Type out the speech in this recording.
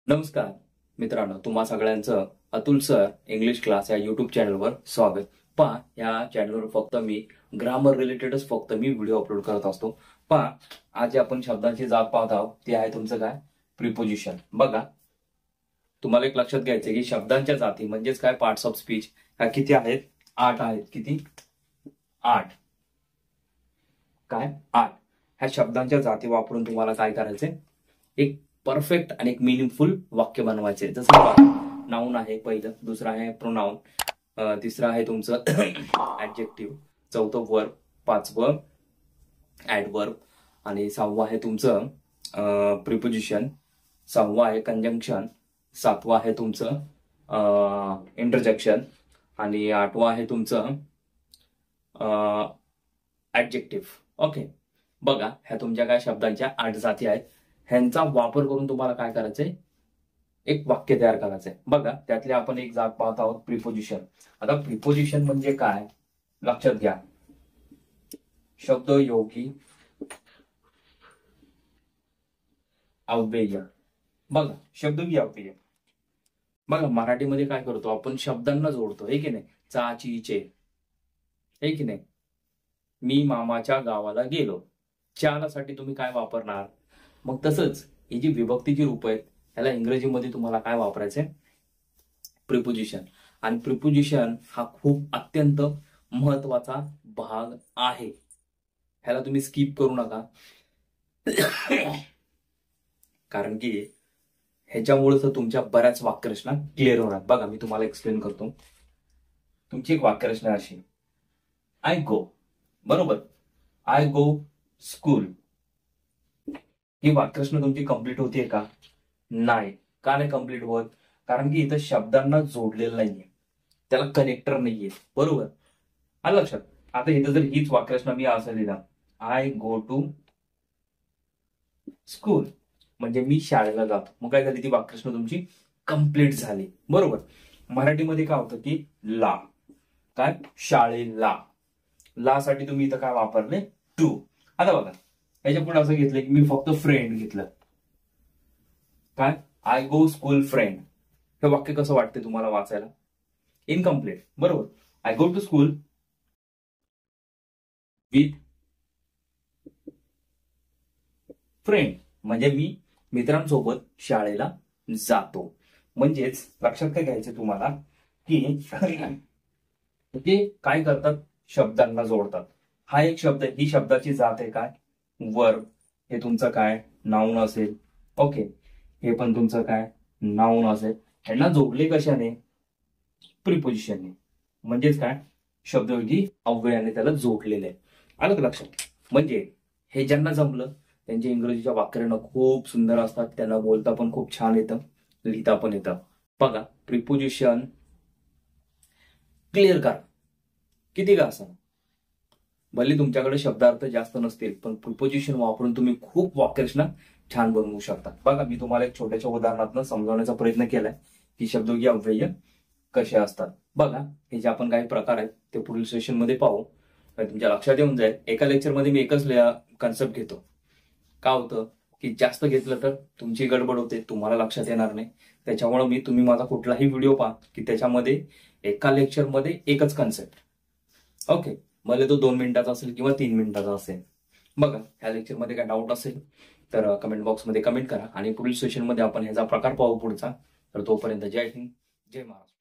नमस्कार मित्रांनो, तुम्हा सगळ्यांचं अतुल सर इंग्लिश क्लास या युट्यूब चॅनलवर स्वागत. पहा, या चॅनलवर फक्त मी ग्रामर रिलेटेडच फक्त मी व्हिडिओ अपलोड करत असतो. पहा, आज आपण शब्दांची जात पाहत आहोत. ती आहे तुमचं काय, प्रिपोजिशन. बघा, तुम्हाला एक लक्षात घ्यायचं की शब्दांच्या जाती म्हणजेच काय, पार्ट्स ऑफ स्पीच ह्या किती आहेत? 8 आहेत. किती? 8. काय? 8. ह्या शब्दांच्या जाती वापरून तुम्हाला काय करायचंय, एक परफेक्ट आणि एक मिनिंगफुल वाक्य बनवायचे. जसं नाउन आहे पहिलं, दुसरं आहे प्रोनाउन, तिसरं आहे तुमचं ऍडजेक्टिव्ह, चौथं वर्ब, पाचवं ऍडवर्ब आणि सहावं आहे तुमचं प्रिपोजिशन, सहावं आहे कंजंक्शन, सातवं आहे तुमचं इंटरजेक्शन आणि आठवं आहे तुमचं ऍडजेक्टिव्ह. ओके, बघा, ह्या तुमच्या काय शब्दांच्या 8 जाती आहेत. ह्यांचा वापर करून तुम्हाला काय करायचंय, एक वाक्य तयार करायचंय. बघा, त्यातले आपण एक जात पाहत आहोत, प्रिपोजिशन. आता प्रिपोजिशन म्हणजे काय, लक्षात घ्या. शब्दयोगी अव्यय. बघा, शब्दयोगी अव्यय. बघा, मराठीमध्ये काय करतो आपण, शब्दांना जोडतो, हे की नाही. चा, ची, चे, हे की नाही. मी मामाच्या गावाला गेलो. च्या साठी तुम्ही काय वापरणार. मग तसंच ही जी विभक्तीची रूप आहेत, ह्याला इंग्रजीमध्ये तुम्हाला काय वापरायचंय, प्रिपोजिशन. आणि प्रिपोजिशन हा खूप अत्यंत महत्वाचा भाग आहे. ह्याला तुम्ही स्किप करू नका, कारण की ह्याच्यामुळे तर तुमच्या बऱ्याच वाक्यरचना क्लिअर होणार. बघा, मी तुम्हाला एक्सप्लेन करतो. तुमची एक वाक्यरचना अशी, आय गो, बरोबर, आय गो स्कूल. ही वाक्यरचना तुमची कंप्लीट होतीये का? नाही. का नाही कंप्लीट होत? कारण की इथं शब्दांना जोडलेलं नाहीये, त्याला कनेक्टर नाहीये. बरोबर, आलं लक्षात. आता इथं जर हीच वाक्यरचना मी असं लिहिला, आय गो टू स्कूल, म्हणजे मी शाळेला जातो, मग काय झाली, ती वाक्यरचना तुमची कंप्लीट झाली. बरोबर. मराठीमध्ये काय होतं की ला, काय, शाळेला, ला साठी तुम्ही इथं काय वापरले, टू. आता बघा, याच्या पुढे असं घेतलं की मी फक्त फ्रेंड घेतलं, काय, आय गो स्कूल फ्रेंड. हे वाक्य कसं वाटतंय तुम्हाला वाचायला? इनकम्प्लीट. बरोबर. I go to school with friend, म्हणजे मी मित्रांसोबत शाळेला जातो. म्हणजेच लक्षात काय घ्यायचं तुम्हाला की ते काय करतात, शब्दांना जोडतात. हा एक शब्द, ही शब्दाची जात आहे काय, वर्ब. हे तुमचं काय, नाउन असेल. ओके, हे पण तुमचं काय, नाउन असेल. ह्यांना जोडले कशाने, प्रिपोजिशनने. म्हणजेच काय, शब्दयोगी अव्ययाने त्याला जोडलेलं आहे. आलं का लक्षात? म्हणजे हे ज्यांना जमलं त्यांच्या इंग्रजीच्या वाक्यरचना खूप सुंदर असतात, त्यांना बोलता पण खूप छान येतं, लिहिता पण येतं. बघा, प्रिपोजिशन क्लिअर करा, किती का असं. भले तुमच्याकडे शब्दार्थ जास्त नसतील, पण प्रिपोजिशन वापरून तुम्ही खूप वाक्यरचना छान बनवू शकता. बघा, मी तुम्हाला एक छोट्याशा उदाहरणातून समजावण्याचा प्रयत्न केलाय की शब्दयोगी अव्यय कसे असतात. बघा, हे जे आपण काही प्रकार आहेत ते पुढील सेशन मध्ये पाहू, तुमच्या लक्षात येऊन जाईल. एका लेक्चरमध्ये मी एकच कन्सेप्ट घेतो. काय होतं की जास्त घेतलं तर तुमची गडबड होते, तुम्हाला लक्षात येणार नाही. त्याच्यामुळे तुम्ही माझा कुठलाही व्हिडिओ पहा की त्याच्यामध्ये एका लेक्चरमध्ये एकच कन्सेप्ट. ओके, भले तो 2 मिनिटाचा असेल किंवा 3 मिनिटाचा असेल. बघा, ह्या लेक्चरमध्ये काय डाऊट असेल तर कमेंट बॉक्समध्ये कमेंट करा आणि पुढील सेशनमध्ये आपण ह्याचा प्रकार पाहू पुढचा. तर तोपर्यंत जय हिंद, जय महाराष्ट्र.